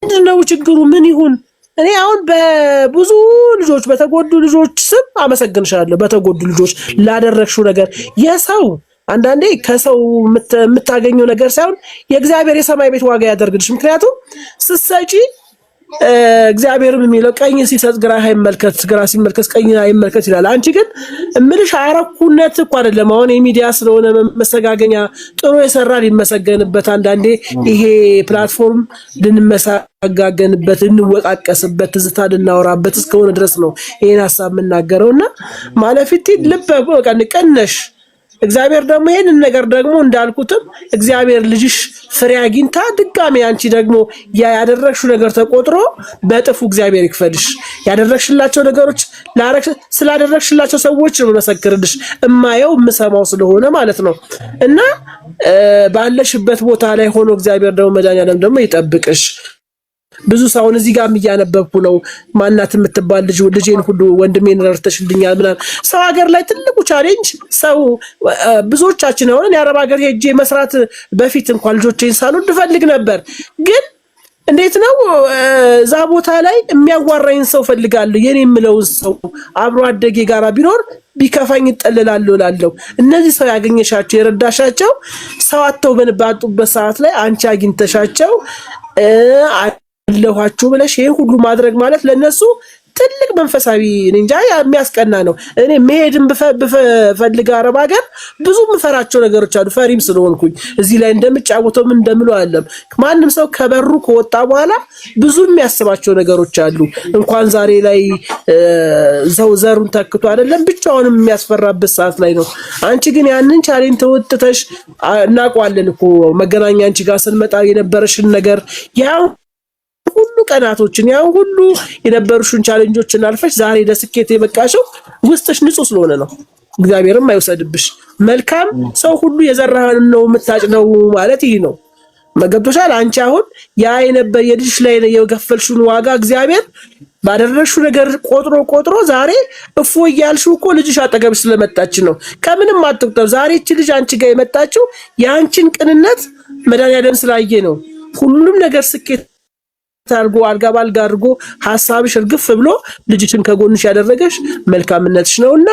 ምንድነው ችግሩ ምን ይሁን እኔ አሁን በብዙ ልጆች በተጎዱ ልጆች ስም አመሰግንሻለሁ። በተጎዱ ልጆች ላደረግሽው ነገር የሰው አንዳንዴ ከሰው የምታገኘው ነገር ሳይሆን የእግዚአብሔር የሰማይ ቤት ዋጋ ያደርግልሽ። ምክንያቱም ስትሰጪ እግዚአብሔርም የሚለው ቀኝ ሲሰጥ ግራ አይመልከት፣ ግራ ሲመልከት ቀኝ አይመልከት ይላል። አንቺ ግን እምልሽ አረኩነት እኮ አይደለም። አሁን የሚዲያ ስለሆነ መሰጋገኛ ጥሩ የሰራ ሊመሰገንበት፣ አንዳንዴ ይሄ ፕላትፎርም ልንመሰጋገንበት፣ ልንወቃቀስበት፣ ትዝታ ልናወራበት እስከሆነ ድረስ ነው ይሄን ሐሳብ የምናገረውና ማለፊት ልብ በቃ ቀነሽ እግዚአብሔር ደግሞ ይሄንን ነገር ደግሞ እንዳልኩትም እግዚአብሔር ልጅሽ ፍሬ አግኝታ ድጋሜ አንቺ ደግሞ ያደረግሽው ነገር ተቆጥሮ በጥፉ እግዚአብሔር ይክፈልሽ። ያደረግሽላቸው ነገሮች ስላደረግሽላቸው ሰዎች ነው መሰክርልሽ እማየው የምሰማው ስለሆነ ማለት ነው። እና ባለሽበት ቦታ ላይ ሆኖ እግዚአብሔር ደግሞ መድኃኒዓለም ደግሞ ይጠብቅሽ። ብዙ ሰውን እዚህ ጋር እያነበብኩ ነው። ማናት የምትባል ልጄን ሁሉ ወንድሜን ረድተሽልኛል ምናምን። ሰው ሀገር ላይ ትልቁ ቻሌንጅ ሰው ብዙዎቻችን አሁን የአረብ ሀገር ሄጄ መስራት በፊት እንኳን ልጆቼን ሳልወድ እፈልግ ነበር። ግን እንዴት ነው እዛ ቦታ ላይ የሚያዋራኝ ሰው ፈልጋለሁ። የኔ የምለውን ሰው አብሮ አደጌ ጋራ ቢኖር ቢከፋኝ እጠልላለሁ እላለሁ። እነዚህ ሰው ያገኘሻቸው የረዳሻቸው ሰው አተው በንባጡበት ሰዓት ላይ አንቺ አግኝተሻቸው አለኋችሁ ብለሽ ይሄን ሁሉ ማድረግ ማለት ለነሱ ትልቅ መንፈሳዊ እንጃ የሚያስቀና ነው። እኔ መሄድም በፈልግ አረብ ሀገር ብዙ ምፈራቸው ነገሮች አሉ። ፈሪም ስለሆንኩኝ እዚህ ላይ እንደምጫወተው ምን እንደምለው አይደለም። ማንም ሰው ከበሩ ከወጣ በኋላ ብዙ የሚያስባቸው ነገሮች አሉ። እንኳን ዛሬ ላይ ዘሩን ተክቶ አይደለም ብቻውንም የሚያስፈራበት ሰዓት ላይ ነው። አንቺ ግን ያንን ቻሌንጅ ተወጥተሽ እናውቀዋለን እኮ መገናኛ አንቺ ጋር ስንመጣ የነበረሽን ነገር ያው ሁሉ ቀናቶችን ያው ሁሉ የነበሩሽን ቻሌንጆችን አልፈሽ ዛሬ ለስኬት የበቃሽው ውስጥሽ ንጹህ ስለሆነ ነው። እግዚአብሔርም አይወሰድብሽ። መልካም ሰው ሁሉ የዘራህን ነው የምታጭደው ማለት ይሄ ነው። መገብቶሻል። አንቺ አሁን ያ የነበር የልጅሽ ላይ የገፈልሽውን ዋጋ እግዚአብሔር ባደረግሽው ነገር ቆጥሮ ዛሬ እፎ እያልሽው እኮ ልጅሽ አጠገብሽ ስለመጣች ነው። ከምንም አትቁጠር። ዛሬ እቺ ልጅ አንቺ ጋር የመጣችው የአንቺን ቅንነት መድኃኒዓለም ስላየ ነው። ሁሉም ነገር ስኬት ታርጎ አልጋ ባልጋ አድርጎ ሐሳብሽ እርግፍ ብሎ ልጅሽን ከጎንሽ ያደረገሽ መልካምነትሽ ነውና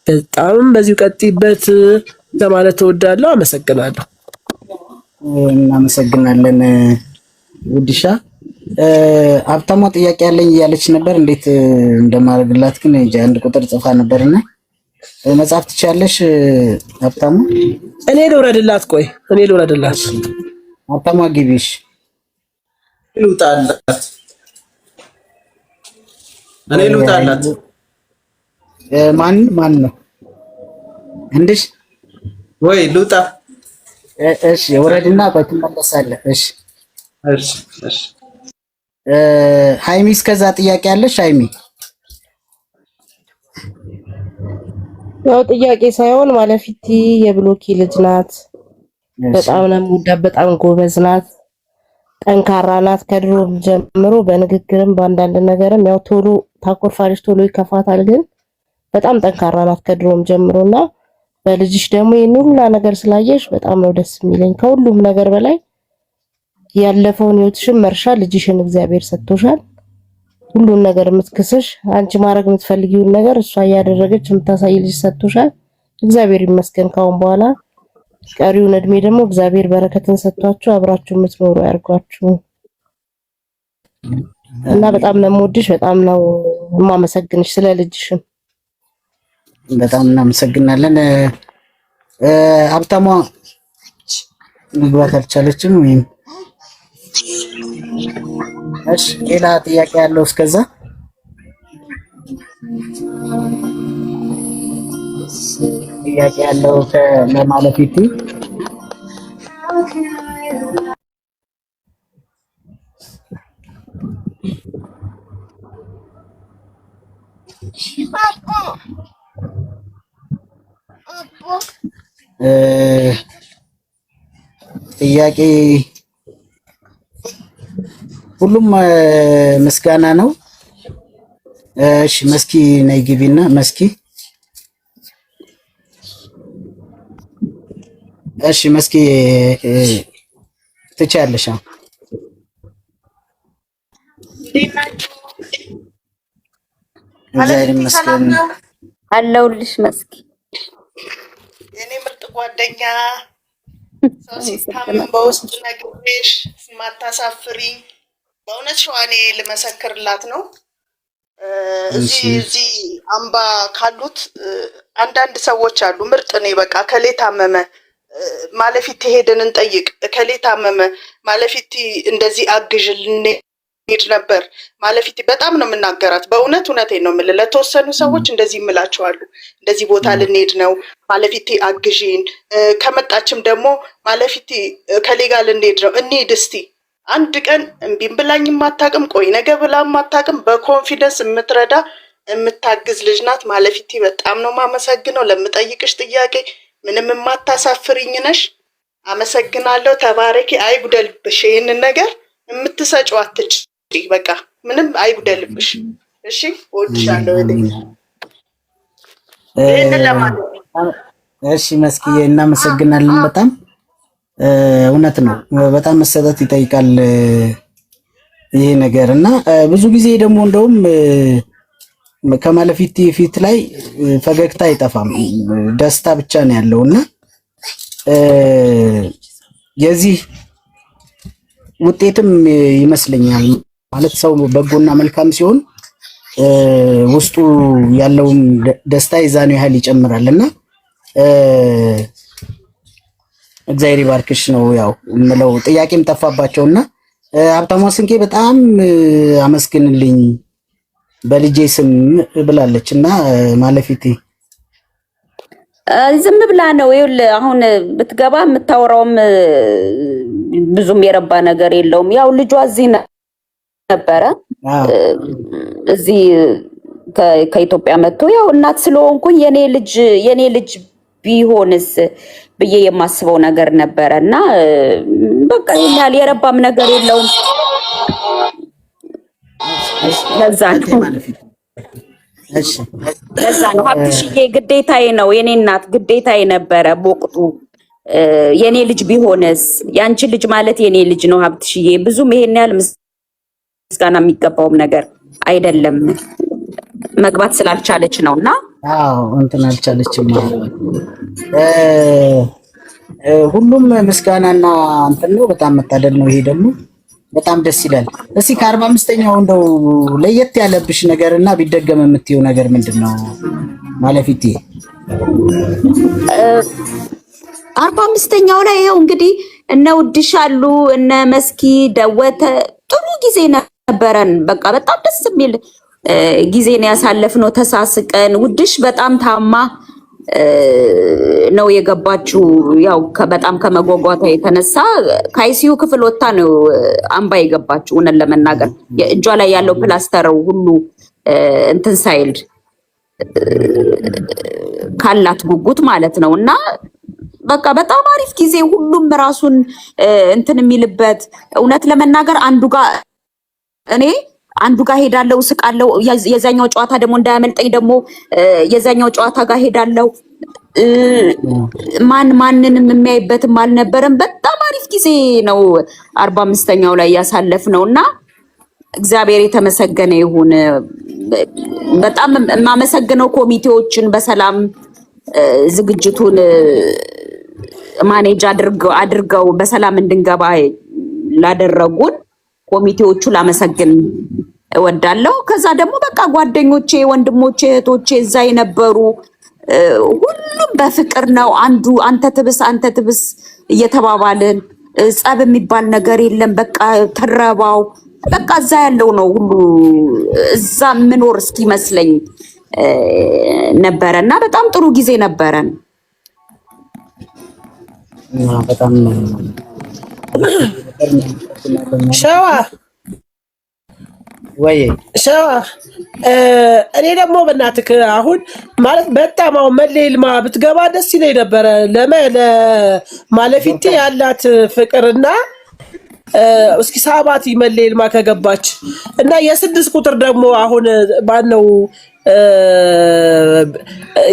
በጣም በዚሁ ቀጥይበት ለማለት ተወዳለሁ። አመሰግናለሁ። እናመሰግናለን ውድሻ። ሀብታሟ ጥያቄ ያለኝ እያለች ነበር። እንዴት እንደማደርግላት ግን እንጂ አንድ ቁጥር ጽፋ ነበርና መጻፍ ትችያለሽ ሀብታሟ? እኔ ልውረድላት። ቆይ እኔ ልውረድላት። ሀብታሟ ግቢሽ ልውጣላት እኔ ልውጣላት። ማን ነው እንድሽ? ወይ ልውጣ? እሺ ወረድና ትመለሳለህ። እሺ እሺ እሺ። ሃይሚ እስከዛ ጥያቄ አለሽ? ሃይሚ ያው ጥያቄ ሳይሆን ማለፊቲ የብሎኪ ልጅ ናት። በጣም ነው የምወዳት። በጣም ጎበዝ ናት፣ ጠንካራ ናት። ከድሮ ጀምሮ በንግግርም በአንዳንድ ነገርም ያው ቶሎ ታኮርፋለች፣ ቶሎ ይከፋታል፣ ግን በጣም ጠንካራ ናት ከድሮም ጀምሮና በልጅሽ ደግሞ ይሄን ሁሉ ነገር ስላየሽ በጣም ነው ደስ የሚለኝ። ከሁሉም ነገር በላይ ያለፈውን ህይወትሽን መርሻ ልጅሽን እግዚአብሔር ሰጥቶሻል። ሁሉን ነገር የምትክስሽ አንቺ ማድረግ የምትፈልጊውን ነገር እሷ እያደረገች የምታሳይ ልጅ ሰጥቶሻል። እግዚአብሔር ይመስገን። ካሁን በኋላ ቀሪውን እድሜ ደግሞ እግዚአብሔር በረከትን ሰጥቷችሁ አብራችሁ የምትኖሩ ያርጓችሁ እና በጣም ነው የምወድሽ፣ በጣም ነው የማመሰግንሽ ስለ ልጅሽም። በጣም እናመሰግናለን። ሀብታሟ መግባት አልቻለችም ወይም እሺ፣ ሌላ ጥያቄ ያለው እስከዛ? ጥያቄ ያለው ከማለፊቲ ጥያቄ ሁሉም ምስጋና ነው። እሺ መስኪ ነይ ግቢና መስኪ። እሺ መስኪ ትቻለሽ። እግዚአብሔር ይመስገን አለሁልሽ መስኪ። የኔ ምርጥ ጓደኛ ሰው ሲታመም በውስጥ ነግሬሽ ማታሳፍሪኝ በእውነት ሸዋኔ ልመሰክርላት ነው። እዚህ አምባ ካሉት አንዳንድ ሰዎች አሉ። ምርጥ ነኝ በቃ ከሌ ታመመ ማለፊት ሄደን እንጠይቅ፣ ከሌ ታመመ ማለፊት እንደዚህ አግዥልን ሄድ ነበር ማለፊት በጣም ነው የምናገራት። በእውነት እውነቴን ነው የምልህ። ለተወሰኑ ሰዎች እንደዚህ እምላቸዋለሁ፣ እንደዚህ ቦታ ልንሄድ ነው ማለፊት አግዥን፣ ከመጣችም ደግሞ ማለፊት ከሌ ጋር ልንሄድ ነው እንሂድ እስቲ አንድ ቀን እምቢም ብላኝ የማታውቅም፣ ቆይ ነገ ብላ የማታውቅም፣ በኮንፊደንስ የምትረዳ የምታግዝ ልጅ ናት ማለፊቲ። በጣም ነው ማመሰግነው። ለምጠይቅሽ ጥያቄ ምንም የማታሳፍሪኝ ነሽ። አመሰግናለሁ። ተባረኪ። አይጉደልብሽ። ይህንን ነገር የምትሰጪው አትጭ፣ በቃ ምንም አይጉደልብሽ። እሺ እወድሻለሁ። ይህንን ለማለት እሺ መስኪዬ እናመሰግናለን በጣም እውነት ነው። በጣም መሰጠት ይጠይቃል ይሄ ነገር እና ብዙ ጊዜ ደግሞ እንደውም ከማለፊት ፊት ላይ ፈገግታ አይጠፋም፣ ደስታ ብቻ ነው ያለውና የዚህ ውጤትም ይመስለኛል ማለት ሰው በጎና መልካም ሲሆን ውስጡ ያለውን ደስታ ይዛኔው ያህል ይጨምራልና እግዚአብሔር ይባርክሽ ነው ያው ምለው። ጥያቄም ጠፋባቸውና ሀብታሟ ስንቄ በጣም አመስግንልኝ በልጄ ስም ብላለችና ማለፊቴ ዝም ብላ ነው። ይኸውልህ አሁን ብትገባ የምታወራውም ብዙም የረባ ነገር የለውም። ያው ልጇ እዚህ ነበረ እዚህ ከኢትዮጵያ መጥቶ ያው እናት ስለሆንኩኝ የኔ ልጅ ቢሆንስ ብዬ የማስበው ነገር ነበረ እና በቃ ይላል የረባም ነገር የለውም። ለዛ ነው ሀብትሽዬ ግዴታዬ ነው፣ የኔ እናት ግዴታዬ ነበረ በወቅቱ። የኔ ልጅ ቢሆንስ? ያንቺ ልጅ ማለት የኔ ልጅ ነው ሀብትሽዬ። ብዙም ይሄን ያህል ምስጋና የሚገባውም ነገር አይደለም። መግባት ስላልቻለች ነውና አዎ እንትን አልቻለችም። ሁሉም ምስጋናና እንትን ነው። በጣም መታደል ነው። ይሄ ደግሞ በጣም ደስ ይላል። እስኪ ከ45ኛው እንደው ለየት ያለብሽ ነገርና ቢደገም የምትይው ነገር ምንድነው ማለፊት? 45ኛው ላይ ይኸው እንግዲህ እነ ውድሻሉ እነ መስኪ ደወተ ጥሩ ጊዜ ነበረን። በቃ በጣም ደስ የሚል ጊዜ ነው ያሳለፍነው። ተሳስቀን ውድሽ በጣም ታማ ነው የገባችው። ያው በጣም ከመጓጓቷ የተነሳ ከአይሲዩ ክፍል ወጥታ ነው አምባ የገባችው። እውነት ለመናገር እጇ ላይ ያለው ፕላስተር ሁሉ እንትን ሳይል ካላት ጉጉት ማለት ነው። እና በቃ በጣም አሪፍ ጊዜ፣ ሁሉም ራሱን እንትን የሚልበት። እውነት ለመናገር አንዱ ጋር ሄዳለው ስቃለው፣ የዛኛው ጨዋታ ደግሞ እንዳያመልጠኝ ደግሞ የዛኛው ጨዋታ ጋር ሄዳለው። ማንንም የሚያይበትም አልነበረም። በጣም አሪፍ ጊዜ ነው 45ኛው ላይ ያሳለፍነው እና እግዚአብሔር የተመሰገነ ይሁን። በጣም የማመሰግነው ኮሚቴዎችን በሰላም ዝግጅቱን ማኔጅ አድርገው በሰላም እንድንገባ ላደረጉን ኮሚቴዎቹ ላመሰግን እወዳለሁ። ከዛ ደግሞ በቃ ጓደኞቼ፣ ወንድሞቼ፣ እህቶቼ እዛ የነበሩ ሁሉም በፍቅር ነው። አንተ ትብስ እየተባባልን ጸብ የሚባል ነገር የለም። በቃ ተረባው በቃ እዛ ያለው ነው ሁሉ እዛ ምኖር እስኪመስለኝ ነበረ እና በጣም ጥሩ ጊዜ ነበረን። በጣም ሸዋ ወይ ሸዋ እኔ ደግሞ በእናትህ አሁን ማለት በጣም አሁን መሌልማ ብትገባ ደስ ይለኝ ነበረ። ለማለፊት ያላት ፍቅርና እስኪ ሳባት መሌልማ ከገባች እና የ6 ቁጥር ደግሞ አሁን ማነው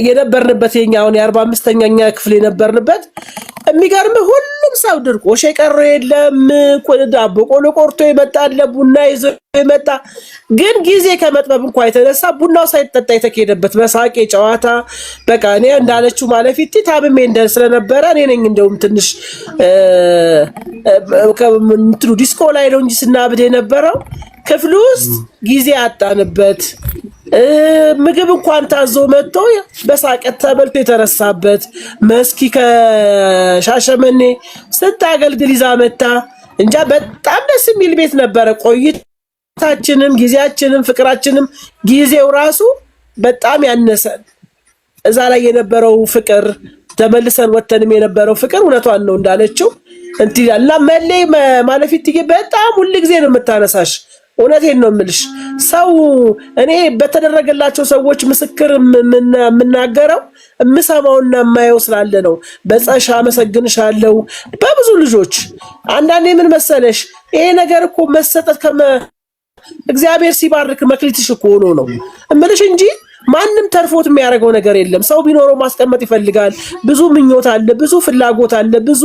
የነበርንበት የኛውን የ45ኛ ክፍል የነበርንበት የሚገርም ሁሉም ሰው ድርቆሽ የቀረ የለም። ዳቦ ቆሎ ቆርጦ ይመጣል፣ ቡና ይዞ ይመጣ። ግን ጊዜ ከመጥበብ እንኳን የተነሳ ቡናው ሳይጠጣ የተካሄደበት በሳቄ ጨዋታ በቃ እኔ እንዳለችው ማለፊት ታብሜ ስለነበረ እኔ ነኝ እንደውም ትንሽ እንትኑ ዲስኮ ላይ ነው እንጂ ስናብድ የነበረው ክፍሉ ውስጥ ጊዜ አጣንበት። ምግብ እንኳን ታዞ መጥቶ በሳቀት ተበልቶ የተረሳበት መስኪ ከሻሸመኔ ስንት አገልግል ይዛ መታ እንጃ። በጣም ደስ የሚል ቤት ነበረ። ቆይታችንም ጊዜያችንም ፍቅራችንም ጊዜው ራሱ በጣም ያነሰን እዛ ላይ የነበረው ፍቅር ተመልሰን ወተንም የነበረው ፍቅር እውነቷን ነው እንዳለችው እንትን ያላ መለይ ማለፊት በጣም ሁሉ ጊዜ ነው የምታነሳሽ። እውነቴን ነው የምልሽ። ሰው እኔ በተደረገላቸው ሰዎች ምስክር የምናገረው የምሰማውና የማየው ስላለ ነው። በጸሻ አመሰግንሻለሁ በብዙ ልጆች። አንዳንዴ ምን መሰለሽ ይሄ ነገር እኮ መሰጠት እግዚአብሔር ሲባርክ መክሊትሽ እኮ ሆኖ ነው እምልሽ እንጂ ማንም ተርፎት የሚያደርገው ነገር የለም። ሰው ቢኖረው ማስቀመጥ ይፈልጋል። ብዙ ምኞት አለ፣ ብዙ ፍላጎት አለ፣ ብዙ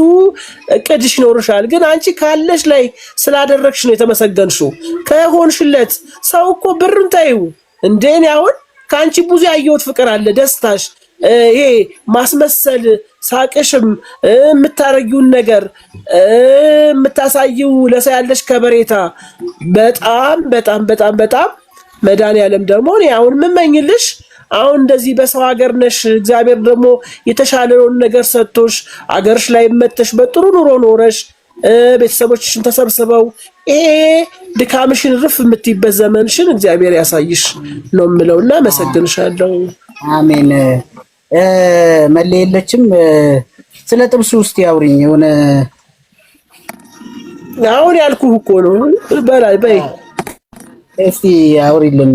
እቅድሽ ይኖርሻል። ግን አንቺ ካለሽ ላይ ስላደረግሽ ነው የተመሰገንሽው። ከሆንሽለት ሰው እኮ ብሩን ታዩ እንደኔ አሁን ከአንቺ ብዙ ያየሁት ፍቅር አለ፣ ደስታሽ፣ ይሄ ማስመሰል፣ ሳቅሽም፣ የምታረጊውን ነገር የምታሳይው ለሰው ያለሽ ከበሬታ በጣም በጣም በጣም በጣም መድኃኒዓለም ደግሞ እኔ አሁን የምመኝልሽ አሁን እንደዚህ በሰው ሀገር ነሽ፣ እግዚአብሔር ደግሞ የተሻለውን ነገር ሰጥቶሽ አገርሽ ላይ መተሽ በጥሩ ኑሮ ኖረሽ ቤተሰቦችሽን ተሰብስበው ይሄ ድካምሽን ርፍ የምትይበት ዘመንሽን እግዚአብሔር ያሳይሽ ነው የምለውና አመሰግንሻለሁ። አሜን። መሌ የለችም። ስለ ጥብሱ ውስጥ ያውሪኝ የሆነ አሁን ያልኩህ እኮ ነው። በላይ በይ እስቲ አውሪልን።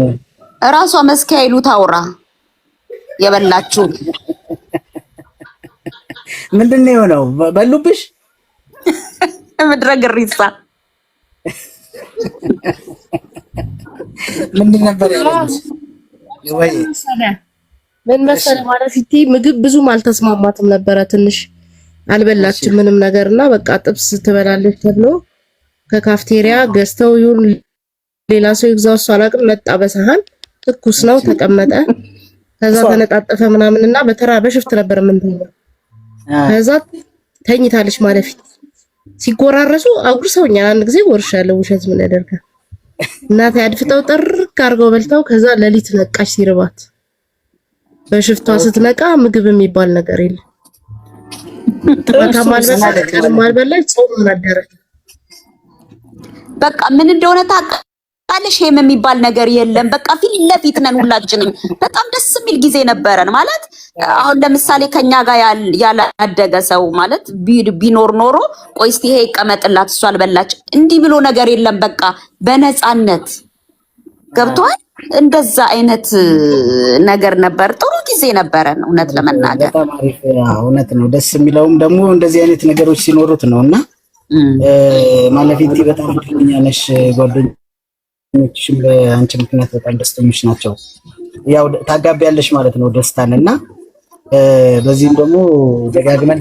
እራሷ መስኪያ ይሉት አውራ የበላችሁ ምንድነው የሆነው? በሉብሽ ምድረ ግሪሳ ምንድን ነበር ያለች? ወይ ምን መሰለህ ማለት ምግብ ብዙም አልተስማማትም ነበረ። ትንሽ አልበላችም ምንም ነገርና በቃ ጥብስ ትበላለች ተብሎ ከካፍቴሪያ ገዝተው ይሁን ሌላ ሰው ይግዛው እሷ አላቅም መጣ በሰሃን ትኩስ ነው ተቀመጠ። ከዛ ተነጣጠፈ ምናምንና በተራ በሽፍት ነበር የምንተኛው። ከዛ ተኝታለች ማለፊት ሲጎራረሱ አጉርሰውኛል። አንድ ጊዜ ወርሻለሁ። ውሸት ምን ያደርጋል እናቴ አድፍጠው ጥርቅ አድርገው በልተው ከዛ ሌሊት ነቃች ሲርባት። በሽፍቷ ስትነቃ ምግብ የሚባል ነገር የለም። ማታ ማልበላች ጾም አደረች። በቃ ምን እንደሆነ ታውቃለሽ? ሼም የሚባል ነገር የለም። በቃ ፊት ለፊት ነን ሁላችንም። በጣም ደስ የሚል ጊዜ ነበረን ማለት አሁን ለምሳሌ ከኛ ጋር ያላደገ ሰው ማለት ቢኖር ኖሮ ቆይ እስቲ ይሄ ይቀመጥላት እሷ አልበላች እንዲህ ብሎ ነገር የለም። በቃ በነፃነት ገብቷል። እንደዛ አይነት ነገር ነበር። ጥሩ ጊዜ ነበረን እውነት ለመናገር በጣም አሪፍ። እውነት ነው። ደስ የሚለውም ደግሞ እንደዚህ አይነት ነገሮች ሲኖሩት ነውና ማለፊቲ በጣም እድለኛ ነሽ። ጓደኞችሽም በአንቺ ምክንያት በጣም ደስተኞች ናቸው። ያው ታጋቢያለሽ ማለት ነው ደስታን እና በዚህም ደግሞ ደጋግመን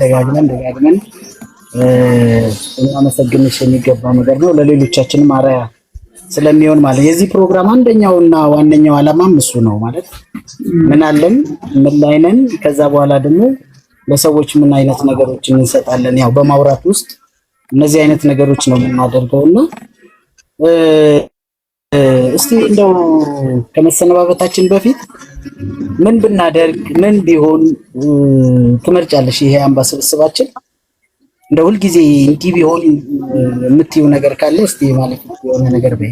እናመሰግንሽ የሚገባ ነገር ነው። ለሌሎቻችንም አርአያ ስለሚሆን ማለት የዚህ ፕሮግራም አንደኛውና ዋነኛው ዓላማም እሱ ነው ማለት ምን አለን ምን ላይ ነን፣ ከዛ በኋላ ደግሞ ለሰዎች ምን አይነት ነገሮችን እንሰጣለን። ያው በማውራት ውስጥ እነዚህ አይነት ነገሮች ነው የምናደርገውና እስቲ እንደው ከመሰነባበታችን በፊት ምን ብናደርግ ምን ቢሆን ትመርጫለሽ? ይሄ አምባ ስብስባችን እንደ ሁልጊዜ እንዲህ ቢሆን የምትይው ነገር ካለ እስቲ ማለት የሆነ ነገር በይ።